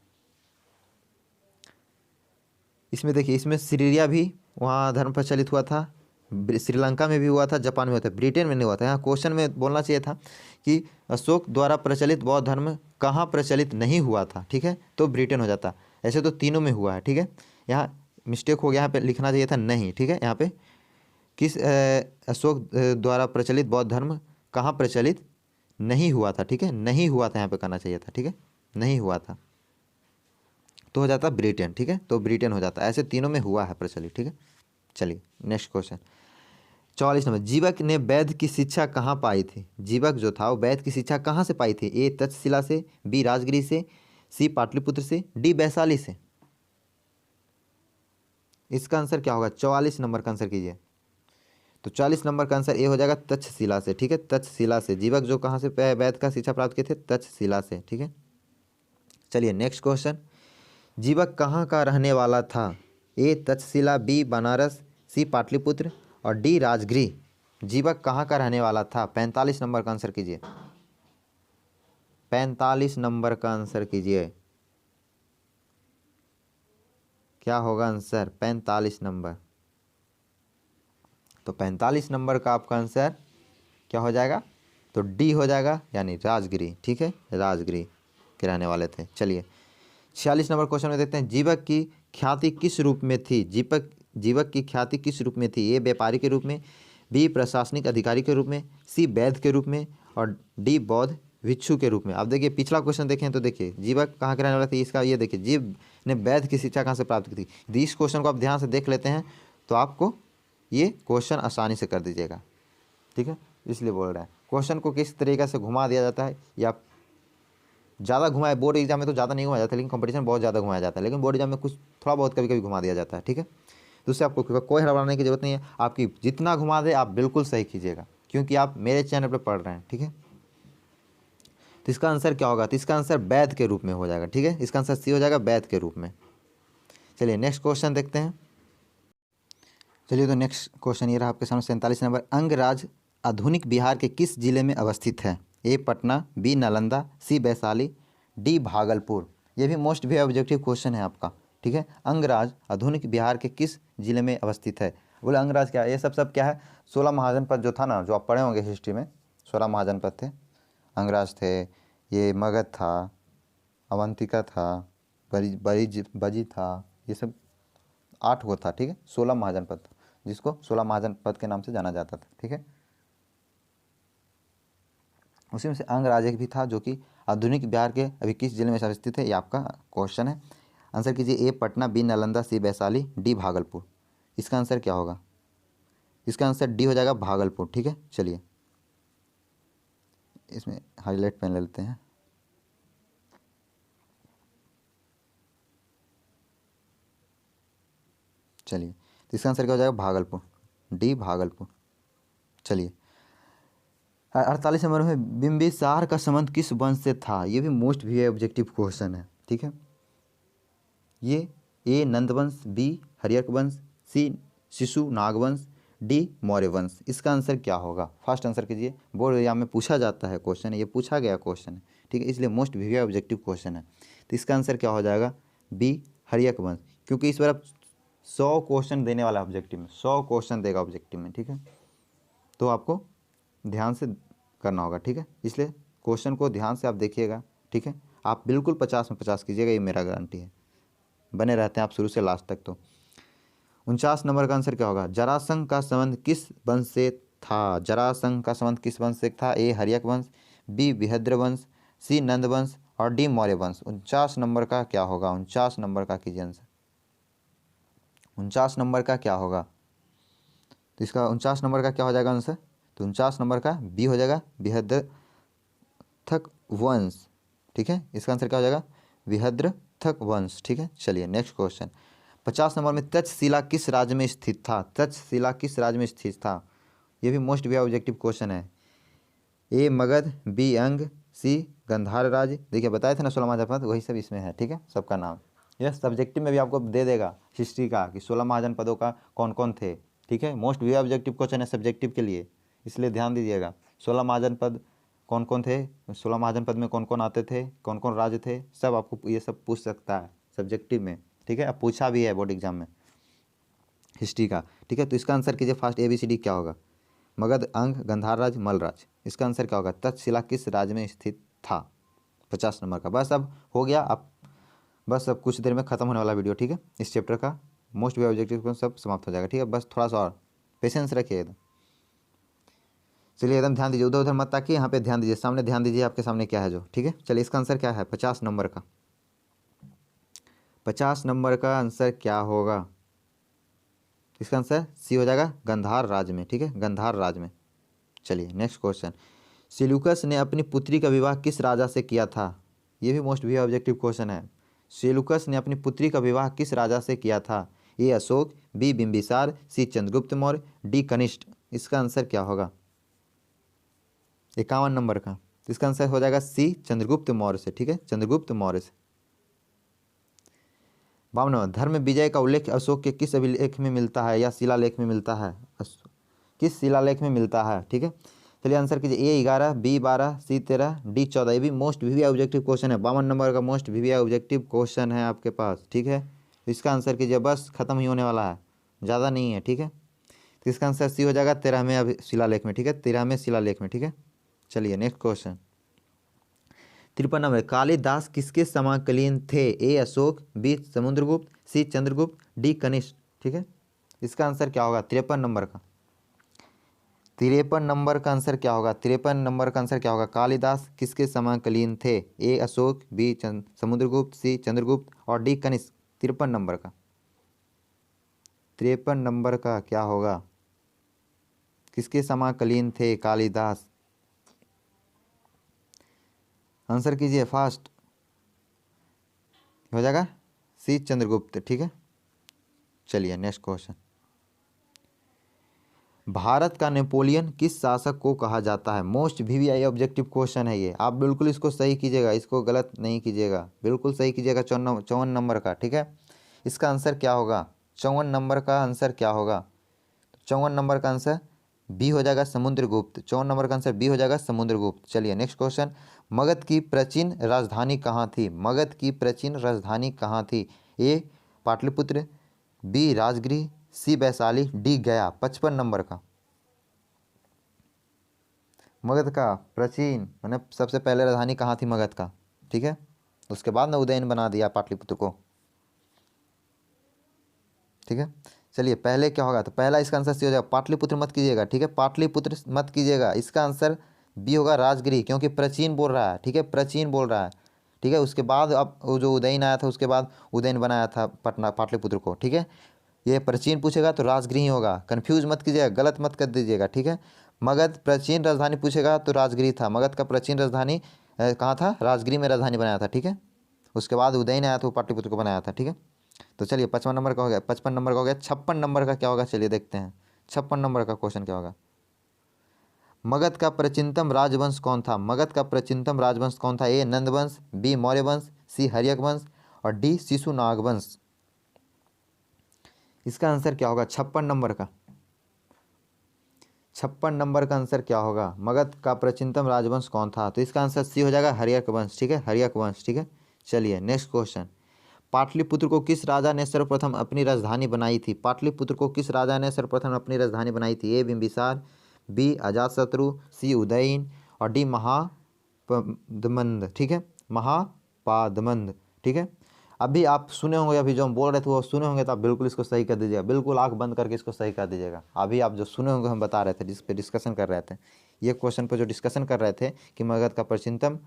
इसमें देखिए, इसमें सीरिया भी वहाँ धर्म प्रचलित हुआ था, श्रीलंका में भी हुआ था, जापान में हुआ था, ब्रिटेन में नहीं हुआ था। यहाँ क्वेश्चन में बोलना चाहिए था कि अशोक द्वारा प्रचलित बौद्ध धर्म कहाँ प्रचलित नहीं हुआ था, ठीक है, तो ब्रिटेन हो जाता। ऐसे तो तीनों में हुआ है, ठीक है। यहाँ मिस्टेक हो गया, यहाँ पे लिखना चाहिए था नहीं, ठीक है। यहाँ पे किस अशोक द्वारा प्रचलित बौद्ध धर्म कहाँ प्रचलित नहीं हुआ था, ठीक है, नहीं हुआ था यहाँ पे कहना चाहिए था, ठीक है, नहीं हुआ था तो हो जाता ब्रिटेन, ठीक है, तो ब्रिटेन हो जाता। ऐसे तीनों में हुआ है प्रचलित, ठीक है। चलिए नेक्स्ट क्वेश्चन, 44 नंबर, जीवक ने वैद्य की शिक्षा कहाँ पाई थी? जीवक जो था वो वैद्य की शिक्षा कहाँ से पाई थी? ए तक्षशिला से, बी राजगिरी से, सी पाटलिपुत्र से, डी वैशाली से। इसका आंसर क्या होगा? 44 नंबर का आंसर कीजिए। तो 40 नंबर का आंसर ए हो जाएगा तक्षशिला से, ठीक है, तक्षशिला से। जीवक जो कहाँ से वैद्य का शिक्षा प्राप्त किए थे? तक्षशिला से, ठीक है। चलिए नेक्स्ट क्वेश्चन, जीवक कहाँ का रहने वाला था? ए तक्षशिला, बी बनारस, सी पाटलिपुत्र और डी राजगिरी। जीवक कहाँ का रहने वाला था? 45 नंबर का आंसर कीजिए, 45 नंबर का आंसर कीजिए, क्या होगा आंसर? 45 नंबर। तो 45 नंबर का आपका आंसर क्या हो जाएगा? तो डी हो जाएगा, यानी राजगिरी, ठीक है, राजगिरी के रहने वाले थे। चलिए 46 नंबर क्वेश्चन में देखते हैं, जीवक की ख्याति किस रूप में थी? जीवक की ख्याति किस रूप में थी? ए व्यापारी के रूप में, बी प्रशासनिक अधिकारी के रूप में, सी वैद्य के रूप में और डी बौद्ध भिक्षु के रूप में। अब देखिए पिछला क्वेश्चन देखें तो देखिए जीवक कहाँ के रहने वाला था, इसका ये देखिए जीव ने वैद्य की शिक्षा कहाँ से प्राप्त की थी। यदि इस क्वेश्चन को आप ध्यान से देख लेते हैं तो आपको ये क्वेश्चन आसानी से कर दीजिएगा, ठीक है। इसलिए बोल रहे हैं क्वेश्चन को किस तरीके से घुमा दिया जाता है, या ज़्यादा घुमाए। बोर्ड एग्जाम में तो ज़्यादा नहीं घुमाया जाता, लेकिन कंपटीशन बहुत ज़्यादा घुमाया जाता है, लेकिन बोर्ड एग्जाम में कुछ थोड़ा बहुत कभी कभी घुमा दिया जाता है, ठीक है। तो उससे आपको कोई हड़बड़ाने की जरूरत नहीं है, आपकी जितना घुमा दे आप बिल्कुल सही कीजिएगा, क्योंकि आप मेरे चैनल पर पढ़ रहे हैं, ठीक है। तो इसका आंसर क्या होगा? तो इसका आंसर वैद्य के रूप में हो जाएगा, ठीक है। इसका आंसर सी हो जाएगा, वैद्य के रूप में। चलिए नेक्स्ट क्वेश्चन देखते हैं। चलिए तो नेक्स्ट क्वेश्चन ये रहा आपके सामने 47 नंबर। अंगराज आधुनिक बिहार के किस जिले में अवस्थित है? ए पटना, बी नालंदा, सी वैशाली, डी भागलपुर। ये भी मोस्ट भी ऑब्जेक्टिव क्वेश्चन है आपका, ठीक है। अंगराज आधुनिक बिहार के किस जिले में अवस्थित है? बोले अंगराज क्या है? ये सब क्या है? 16 महाजनपद जो था ना, जो आप पढ़े होंगे हिस्ट्री में, 16 महाजनपद थे, अंगराज थे, ये मगध था, अवंतिका था, बजी था, ये सब 8 गो था, ठीक है। 16 महाजनपद, जिसको 16 महाजनपद के नाम से जाना जाता था, ठीक है। उसी में से अंगराज एक भी था, जो कि आधुनिक बिहार के अभी किस जिले में स्थित है, ये आपका क्वेश्चन है। आंसर कीजिए। ए पटना, बी नालंदा, सी वैशाली, डी भागलपुर। इसका आंसर क्या होगा? इसका आंसर डी हो जाएगा, भागलपुर, ठीक है। चलिए इसमें हाईलाइट पेन ले लेते हैं। चलिए तो इसका आंसर क्या हो जाएगा? भागलपुर, डी भागलपुर। चलिए 48 नंबर में बिंबिसार का संबंध किस वंश से था? ये भी मोस्ट भी ऑब्जेक्टिव क्वेश्चन है, ठीक है। ये ए नंदवंश, बी हर्यक वंश, सी शिशु नागवंश, डी मौर्य वंश। इसका आंसर क्या होगा? फास्ट आंसर कीजिए, बोर्ड एग्जाम में पूछा जाता है क्वेश्चन, ये पूछा गया क्वेश्चन है, ठीक है, इसलिए मोस्ट भी ऑब्जेक्टिव क्वेश्चन है। तो इसका आंसर क्या हो जाएगा? बी हर्यक वंश, क्योंकि इस बार आप 100 क्वेश्चन देने वाला ऑब्जेक्टिव में, 100 क्वेश्चन देगा ऑब्जेक्टिव में, ठीक है। तो आपको ध्यान से करना होगा, ठीक है। इसलिए क्वेश्चन को ध्यान से आप देखिएगा, ठीक है। आप बिल्कुल 50 में 50 कीजिएगा, ये मेरा गारंटी है। बने रहते हैं आप शुरू से लास्ट तक। तो 49 नंबर का आंसर क्या होगा? जरासंध का संबंध किस वंश से था? जरासंध का संबंध किस वंश से था? ए हर्यक वंश, बी विहद्र वंश, सी नंद वंश और डी मौर्य वंश। 49 नंबर का क्या होगा? 49 नंबर का कीजिए आंसर। 49 नंबर का क्या होगा? तो इसका 49 नंबर का क्या हो जाएगा आंसर? तो 49 नंबर का बी हो जाएगा, विहद्रथक वंश, ठीक है। इसका आंसर क्या हो जाएगा? विहद्रथक वंश, ठीक है। चलिए नेक्स्ट क्वेश्चन 50 नंबर में तक्षशिला किस राज्य में स्थित था? तक्षशिला किस राज्य में स्थित था? ये भी मोस्ट भी ऑब्जेक्टिव क्वेश्चन है। ए मगध, बी अंग, सी गंधार राज्य। देखिए बताए थे ना 16 महाजनपद, वही सब इसमें है, ठीक है, सबका नाम। यह सब्जेक्टिव में भी आपको दे देगा हिस्ट्री का कि 16 महाजनपदों का कौन कौन थे, ठीक है। मोस्ट भी ऑब्जेक्टिव क्वेश्चन है सब्जेक्टिव के लिए, इसलिए ध्यान दीजिएगा। 16 महाजनपद कौन कौन थे, 16 महाजनपद में कौन कौन आते थे, कौन कौन राज्य थे, सब आपको ये सब पूछ सकता है सब्जेक्टिव में, ठीक है। अब पूछा भी है बोर्ड एग्जाम में हिस्ट्री का, ठीक है। तो इसका आंसर कीजिए फास्ट, ABCD क्या होगा? मगध, अंग, गंधार राज्य, मल राज्य। इसका आंसर क्या होगा? तक्षशिला किस राज्य में स्थित था? 50 नंबर का। बस अब हो गया, आप बस अब कुछ देर में खत्म होने वाला वीडियो, ठीक है। इस चैप्टर का मोस्ट भी ऑब्जेक्टिव सब समाप्त हो जाएगा, ठीक है। बस थोड़ा सा और पेशेंस रखिए एकदम। चलिए एकदम ध्यान दीजिए, उधर उधर मत ताकिए, यहाँ पे ध्यान दीजिए, सामने ध्यान दीजिए, आपके सामने क्या है जो, ठीक है। चलिए इसका आंसर क्या है 50 नंबर का? 50 नंबर का आंसर क्या होगा? इसका आंसर सी हो जाएगा, गंधार राज्य में, ठीक है, गंधार राज्य में। चलिए नेक्स्ट क्वेश्चन। सेल्यूकस ने अपनी पुत्री का विवाह किस राजा से किया था? ये भी मोस्ट भी ऑब्जेक्टिव क्वेश्चन है। सेल्यूकस ने अपनी पुत्री का विवाह किस राजा से किया था? ए अशोक, बी बिंबिसार, सी चंद्रगुप्त मौर्य, डी कनिष्ठ। इसका आंसर क्या होगा? 51 नंबर का। इसका आंसर हो जाएगा सी चंद्रगुप्त मौर्य से, ठीक है, चंद्रगुप्त मौर्य से। 52 धर्म विजय का उल्लेख अशोक के किस अभिलेख में मिलता है या शिलालेख में मिलता है? किस शिलालेख में मिलता है, ठीक है। चलिए आंसर कीजिए। ए 11, बी 12, सी 13, डी 14। ये भी मोस्ट भी ऑब्जेक्टिव क्वेश्चन है, 52 नंबर का मोस्ट भी ऑब्जेक्टिव क्वेश्चन है आपके पास, ठीक है। इसका आंसर कीजिए, बस खत्म ही होने वाला है, ज़्यादा नहीं है, ठीक है। तो इसका आंसर सी हो जाएगा 13वें शिलालेख में, ठीक है, 13वें शिलालेख में, ठीक है। चलिए नेक्स्ट क्वेश्चन 53 नंबर। कालिदास किसके समकालीन थे? ए अशोक, बी समुद्रगुप्त, सी चंद्रगुप्त, डी कनिष्क, ठीक है। इसका आंसर क्या होगा 53 नंबर का? 53 नंबर का आंसर क्या होगा? 53 नंबर का आंसर क्या होगा? कालिदास किसके समकालीन थे? ए अशोक, बी समुद्रगुप्त, सी चंद्रगुप्त और डी कनिष्क। 53 नंबर का, 53 नंबर का क्या होगा? किसके समकालीन थे कालिदास? आंसर कीजिए फास्ट, हो जाएगा सी चंद्रगुप्त। ठीक है, चलिए नेक्स्ट क्वेश्चन। भारत का नेपोलियन किस शासक को कहा जाता है? मोस्ट वीवीआई ऑब्जेक्टिव क्वेश्चन है ये, आप बिल्कुल इसको सही कीजिएगा, इसको गलत नहीं कीजिएगा, बिल्कुल सही कीजिएगा। 54 नंबर का, ठीक है। इसका आंसर क्या होगा? 54 नंबर का आंसर क्या होगा? 54 नंबर का आंसर बी हो जाएगा समुद्रगुप्त। 54 नंबर का आंसर बी हो जाएगा समुद्रगुप्त। चलिए नेक्स्ट क्वेश्चन। मगध की प्राचीन राजधानी कहाँ थी? मगध की प्राचीन राजधानी कहाँ थी? ए पाटलिपुत्र, बी राजगृह, सी वैशाली, डी गया। 55 नंबर का। मगध का प्राचीन मैंने सबसे पहले राजधानी कहाँ थी मगध का? ठीक है, उसके बाद ना उदयन बना दिया पाटलिपुत्र को। ठीक है, चलिए पहले क्या होगा? तो पहला इसका आंसर सी हो जाएगा, पाटलिपुत्र मत कीजिएगा। ठीक है, पाटलिपुत्र मत कीजिएगा, इसका आंसर बी होगा राजगृह, क्योंकि प्राचीन बोल रहा है। ठीक है, प्राचीन बोल रहा है। ठीक है, उसके बाद अब वो जो उदयन आया था, उसके बाद उदयन बनाया था पटना पाटलिपुत्र को। ठीक है, ये प्राचीन पूछेगा तो राजगृह ही होगा, कन्फ्यूज मत कीजिएगा, गलत मत कर दीजिएगा। ठीक है, मगध प्राचीन राजधानी पूछेगा तो राजगृह था। मगध का प्राचीन राजधानी कहाँ था? राजगृह में राजधानी बनाया था। ठीक है, उसके बाद उदयन आया था, वो पाटलिपुत्र को बनाया था। ठीक है, तो चलिए 55 नंबर का हो गया, 55 नंबर का हो गया। 56 नंबर का क्या होगा? चलिए देखते हैं 56 नंबर का क्वेश्चन क्या होगा। मगध का प्राचीनतम राजवंश कौन था? मगध का प्राचीनतम राजवंश कौन था? ए नंदवंश, बी मौर्य वंश, सी हर्यक वंश और डी शिशुनाग वंश। इसका आंसर क्या होगा 56 नंबर का? 56 नंबर का आंसर क्या होगा? मगध का प्राचीनतम राजवंश कौन था? तो इसका आंसर सी हो जाएगा हर्यक वंश। ठीक है, हर्यक वंश। ठीक है, चलिए नेक्स्ट क्वेश्चन। पाटलिपुत्र को किस राजा ने सर्वप्रथम अपनी राजधानी बनाई थी? पाटलिपुत्र को किस राजा ने सर्वप्रथम अपनी राजधानी बनाई थी? ए बिंबिसार, बी अजातशत्रु, सी उदयन और डी महापद्मंद। ठीक है, महापादमंद। ठीक है, अभी आप सुने होंगे, अभी जो हम बोल रहे थे वो सुने होंगे, तो आप बिल्कुल इसको सही कर दीजिएगा, बिल्कुल आंख बंद करके इसको सही कर दीजिएगा। अभी आप जो सुने होंगे हम बता रहे थे, जिस पे डिस्कशन कर रहे थे, ये क्वेश्चन पर जो डिस्कशन कर रहे थे कि मगध का प्राचीनतम,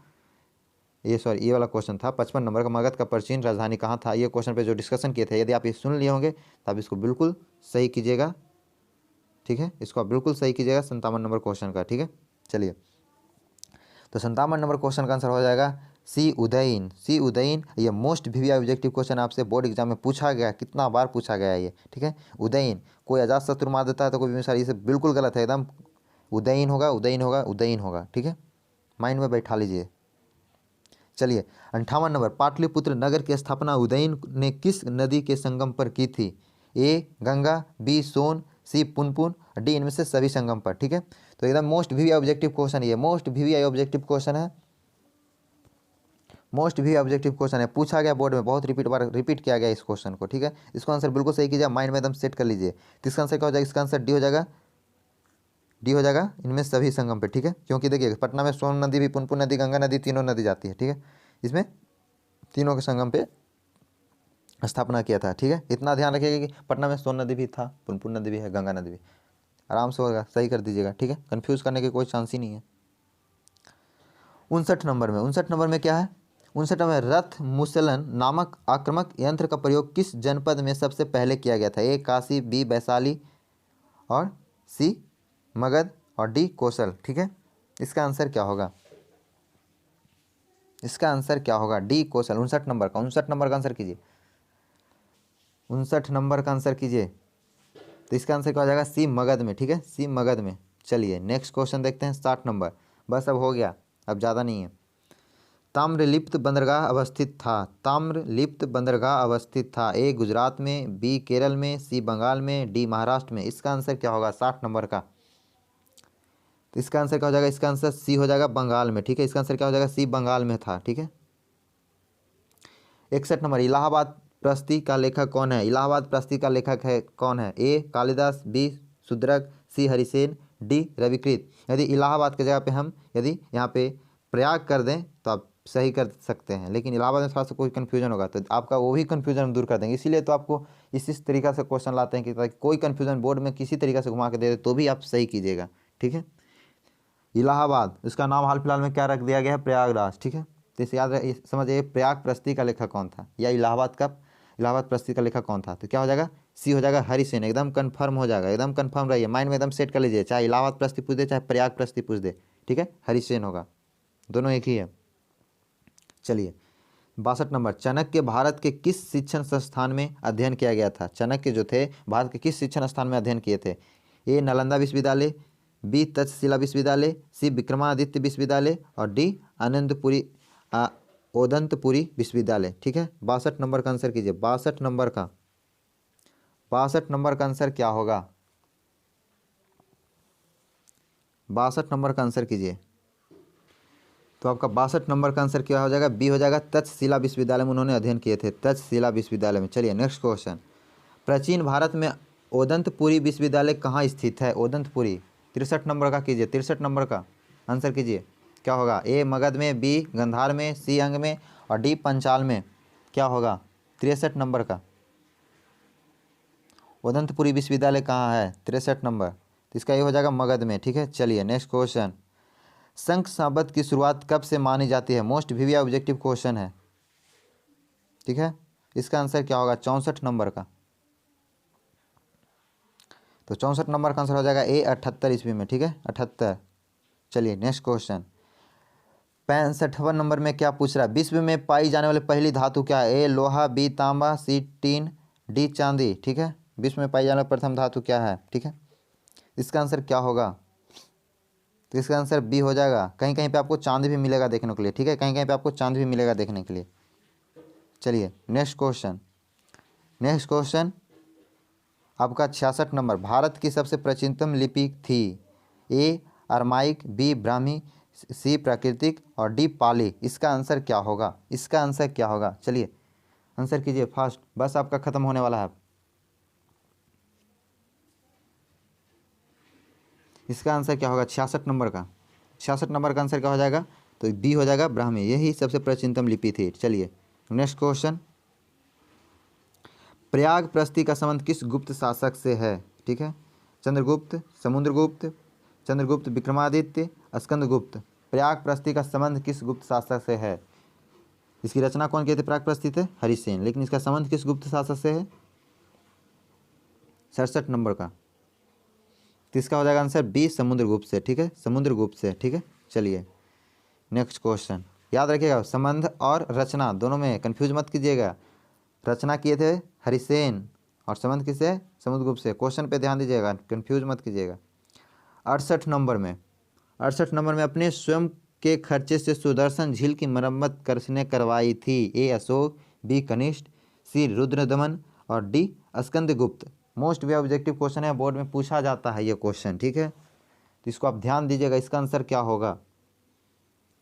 ये वाला क्वेश्चन था 55 नंबर का, मगध का प्राचीन राजधानी कहाँ था, ये क्वेश्चन पे जो डिस्कशन किए थे, यदि आप ये सुन लिए होंगे तो आप इसको बिल्कुल सही कीजिएगा। ठीक है, इसको आप बिल्कुल सही कीजिएगा 57 नंबर क्वेश्चन का। ठीक है, चलिए तो 57 नंबर क्वेश्चन का आंसर हो जाएगा सी उदयन। सी उदयन, ये मोस्ट वीवीआई ऑब्जेक्टिव क्वेश्चन आपसे बोर्ड एग्जाम में पूछा गया, कितना बार पूछा गया है ये। ठीक है, उदयन, कोई अजातशत्रु मार देता है तो कोई बिंबिसार, ये बिल्कुल गलत है एकदम। उदयन होगा, उदयन होगा, उदयन होगा। ठीक है, माइंड में बैठा लीजिए। चलिए 58 नंबर, पाटलिपुत्र नगर की स्थापना उदयन ने किस नदी के संगम पर की थी? ए गंगा, बी सोन, सी पुनपुन, डी इनमें से सभी संगम पर। ठीक है, तो एकदम मोस्ट वीवीआई ऑब्जेक्टिव क्वेश्चन, ये मोस्ट वीवीआई ऑब्जेक्टिव क्वेश्चन है, मोस्ट वी ऑब्जेक्टिव क्वेश्चन है, पूछा गया बोर्ड में, बहुत रिपीट किया गया इस क्वेश्चन को। ठीक है, इसको आंसर बिल्कुल सही कीजिए, माइंड में एकदम सेट कर लीजिए। तो इसका आंसर क्या हो जाएगा? इसका आंसर डी हो जाएगा, डी हो जाएगा इनमें सभी संगम पे। ठीक है, क्योंकि देखिए पटना में सोन नदी भी, पुनपुन नदी, गंगा नदी, तीनों नदी जाती है। ठीक है, इसमें तीनों के संगम पे स्थापना किया था। ठीक है, इतना ध्यान रखिएगा कि पटना में सोन नदी भी था, पुनपुन नदी भी है, गंगा नदी भी, आराम से होगा, सही कर दीजिएगा। ठीक है, कन्फ्यूज़ करने की कोई चांस ही नहीं है। 59 नंबर में, 59 नंबर में क्या है? 59 में रथ मुसलन नामक आक्रामक यंत्र का प्रयोग किस जनपद में सबसे पहले किया गया था? ए काशी, बी वैशाली और सी मगध और डी कौशल। ठीक है, इसका आंसर क्या होगा? इसका आंसर क्या होगा? डी कौशल। 59 नंबर का, 59 नंबर का आंसर कीजिए, 59 नंबर का आंसर कीजिए। तो इसका आंसर क्या हो जाएगा? सी मगध में। ठीक है, सी मगध में। चलिए नेक्स्ट क्वेश्चन देखते हैं, 60 नंबर, बस अब हो गया, अब ज़्यादा नहीं है। ताम्रलिप्त बंदरगाह अवस्थित था, ताम्रलिप्त बंदरगाह अवस्थित था, ए गुजरात में, बी केरल में, सी बंगाल में, डी महाराष्ट्र में। इसका आंसर क्या होगा 60 नंबर का? तो इसका आंसर क्या हो जाएगा? इसका आंसर सी हो जाएगा बंगाल में। ठीक है, इसका आंसर क्या हो जाएगा? सी बंगाल में था। ठीक है, 61 नंबर, इलाहाबाद प्रस्ती का लेखक कौन है? इलाहाबाद प्रस्ती का लेखक है कौन है? ए कालिदास, बी शूद्रक, सी हरिसेन, डी रविकृत। यदि इलाहाबाद की जगह पे हम यदि यहाँ पे प्रयाग कर दें तो आप सही कर सकते हैं, लेकिन इलाहाबाद में थोड़ा सा कोई कन्फ्यूजन होगा तो आपका वो भी कन्फ्यूजन हम दूर कर देंगे। इसीलिए तो आपको इस तरीक़ा से क्वेश्चन लाते हैं कि ताकि कोई कन्फ्यूजन बोर्ड में किसी तरीक़े से घुमा के दे दे तो भी आप सही कीजिएगा, ठीक है। इलाहाबाद, इसका नाम हाल फिलहाल में क्या रख दिया गया है, प्रयागराज, ठीक है। तो इसे याद समझिए, प्रयाग प्रस्ती का लेखक कौन था, या इलाहाबाद प्रस्ती का लेखक कौन था, तो क्या हो जाएगा, सी हो जाएगा, हरिसेन। एकदम कन्फर्म हो जाएगा, एकदम कन्फर्म रहिए, माइंड में एकदम सेट कर लीजिए, चाहे इलाहाबाद प्रस्ती पूछ दे चाहे प्रयाग प्रस्ती पूछ दे, ठीक है, हरिसेन होगा, दोनों एक ही है। चलिए 62 नंबर, चाणक्य भारत के किस शिक्षण संस्थान में अध्ययन किया गया था। चाणक्य जो थे भारत के किस शिक्षण स्थान में अध्ययन किए थे, ए नालंदा विश्वविद्यालय, बी तक्षशिला विश्वविद्यालय, सी विक्रमादित्य विश्वविद्यालय और डी आनंदपुरी ओदंतपुरी विश्वविद्यालय, ठीक है। 62 नंबर का आंसर कीजिए, 62 नंबर का 62 नंबर का आंसर क्या होगा, 62 नंबर का आंसर कीजिए। तो आपका 62 नंबर का आंसर क्या हो जाएगा, बी हो जाएगा, तक्षशिला विश्वविद्यालय में उन्होंने अध्ययन किए थे, तक्षशिला विश्वविद्यालय में। चलिए नेक्स्ट क्वेश्चन, प्राचीन भारत में ओदंतपुरी विश्वविद्यालय कहाँ स्थित है, ओदंतपुरी। 63 नंबर का कीजिए, 63 नंबर का आंसर कीजिए, क्या होगा, ए मगध में, बी गंधार में, सी अंग में और डी पंचाल में, क्या होगा 63 नंबर का। ओदंतपुरी विश्वविद्यालय कहाँ है, 63 नंबर, तो इसका ये हो जाएगा मगध में, ठीक है। चलिए नेक्स्ट क्वेश्चन, शंख शब्द की शुरुआत कब से मानी जाती है, मोस्ट वीवी ऑब्जेक्टिव क्वेश्चन है, ठीक है। इसका आंसर क्या होगा, 64 नंबर का। तो 64 नंबर का आंसर हो जाएगा ए 78 ईस्वी में, ठीक है, 78। चलिए नेक्स्ट क्वेश्चन, 65वां नंबर में क्या पूछ रहा है, विश्व में पाई जाने वाली पहली धातु क्या है, ए लोहा, बी तांबा, सी टीन, डी चांदी, ठीक है। विश्व में पाई जाने वाली प्रथम धातु क्या है, ठीक है। इसका आंसर क्या होगा, तो इसका आंसर बी हो जाएगा, कहीं कहीं पे आपको चांदी भी मिलेगा देखने के लिए, ठीक है, कहीं कहीं पे आपको चांदी भी मिलेगा देखने के लिए। चलिए नेक्स्ट क्वेश्चन आपका 66 नंबर, भारत की सबसे प्राचीनतम लिपि थी, ए अरमाइक, बी ब्राह्मी, सी प्राकृतिक और डी पाली। इसका आंसर क्या होगा, इसका आंसर क्या होगा, चलिए आंसर कीजिए फास्ट, बस आपका खत्म होने वाला है। इसका आंसर क्या होगा, 66 नंबर का, 66 नंबर का आंसर क्या हो जाएगा, तो बी हो जाएगा, ब्राह्मी, यही सबसे प्राचीनतम लिपि थी। चलिए नेक्स्ट क्वेश्चन, प्रयाग प्रस्ती का संबंध किस गुप्त शासक से है, ठीक है, चंद्रगुप्त, समुद्रगुप्त, चंद्रगुप्त विक्रमादित्य, स्कंदगुप्त। प्रयाग प्रस्ती का संबंध किस गुप्त शासक से है, इसकी रचना कौन किए थे, प्रयाग प्रस्ती थे हरिसेन, लेकिन इसका संबंध किस गुप्त शासक से है, 67 नंबर का। तो इसका हो जाएगा आंसर बी समुद्रगुप्त से, ठीक है, समुद्रगुप्त से, ठीक है। चलिए नेक्स्ट क्वेश्चन, याद रखिएगा संबंध और रचना दोनों में कंफ्यूज मत कीजिएगा, रचना किए थे हरिसेन और संबंध किसे, समुद्रगुप्त से। क्वेश्चन पे ध्यान दीजिएगा, कंफ्यूज मत कीजिएगा। 68 नंबर में अपने स्वयं के खर्चे से सुदर्शन झील की मरम्मत किसने करवाई थी, ए अशोक, बी कनिष्ठ, सी रुद्रदमन और डी स्कंदगुप्त। मोस्ट वे ऑब्जेक्टिव क्वेश्चन है, बोर्ड में पूछा जाता है ये क्वेश्चन, ठीक है, तो इसको आप ध्यान दीजिएगा। इसका आंसर क्या होगा,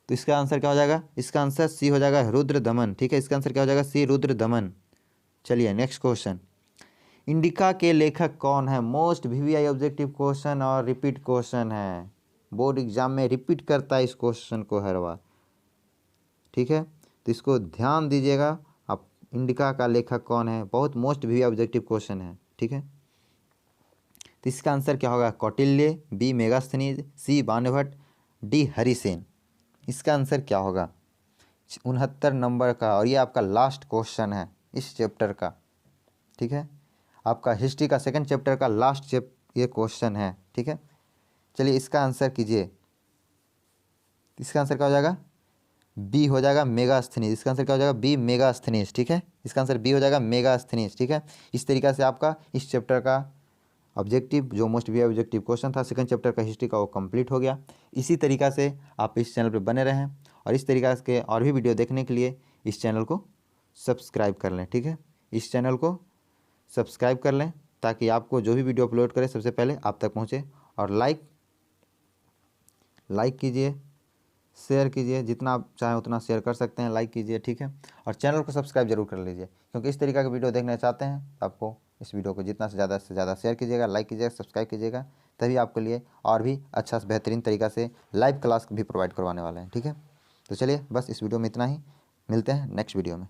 तो इसका आंसर क्या हो जाएगा, इसका आंसर सी हो जाएगा, रुद्रदमन, ठीक है, इसका आंसर क्या हो जाएगा, सी रुद्रदमन। चलिए नेक्स्ट क्वेश्चन, इंडिका के लेखक कौन है, मोस्ट वीवीआई ऑब्जेक्टिव क्वेश्चन और रिपीट क्वेश्चन है, बोर्ड एग्जाम में रिपीट करता है इस क्वेश्चन को हर बार, ठीक है, तो इसको ध्यान दीजिएगा आप, इंडिका का लेखक कौन है, बहुत मोस्ट वीवीआई ऑब्जेक्टिव क्वेश्चन है, ठीक है। तो इसका आंसर क्या होगा, कौटिल्य, बी मेगास्थनीज, सी बाणभट्ट, डी हरिसेन। इसका आंसर क्या होगा, 69 नंबर का, और ये आपका लास्ट क्वेश्चन है इस चैप्टर का, ठीक है, आपका हिस्ट्री का सेकंड चैप्टर का लास्ट ये क्वेश्चन है, ठीक है। चलिए इसका आंसर कीजिए, इसका आंसर क्या हो जाएगा, बी हो जाएगा मेगास्थनीज। इसका आंसर क्या हो जाएगा, बी मेगास्थनीज, ठीक है, इसका आंसर बी हो जाएगा मेगास्थनीज, ठीक है। इस तरीक़ा से आपका इस चैप्टर का ऑब्जेक्टिव जो मोस्ट वी ऑब्जेक्टिव क्वेश्चन था सेकंड चैप्टर का हिस्ट्री का वो कंप्लीट हो गया। इसी तरीक़ा से आप इस चैनल पर बने रहें और इस तरीक़ा के और भी वीडियो देखने के लिए इस चैनल को सब्सक्राइब कर लें, ठीक है, इस चैनल को सब्सक्राइब कर लें ताकि आपको जो भी वीडियो अपलोड करें सबसे पहले आप तक पहुंचे। और लाइक कीजिए, शेयर कीजिए, जितना आप चाहें उतना शेयर कर सकते हैं, लाइक कीजिए, ठीक है। और चैनल को सब्सक्राइब जरूर कर लीजिए, क्योंकि इस तरीका का वीडियो देखना चाहते हैं तो आपको इस वीडियो को जितना से ज़्यादा शेयर कीजिएगा, लाइक कीजिएगा, सब्सक्राइब कीजिएगा, तभी आपके लिए और भी अच्छा बेहतरीन तरीका से लाइव क्लास भी प्रोवाइड करवाने वाले हैं, ठीक है। तो चलिए बस इस वीडियो में इतना ही, मिलते हैं नेक्स्ट वीडियो में।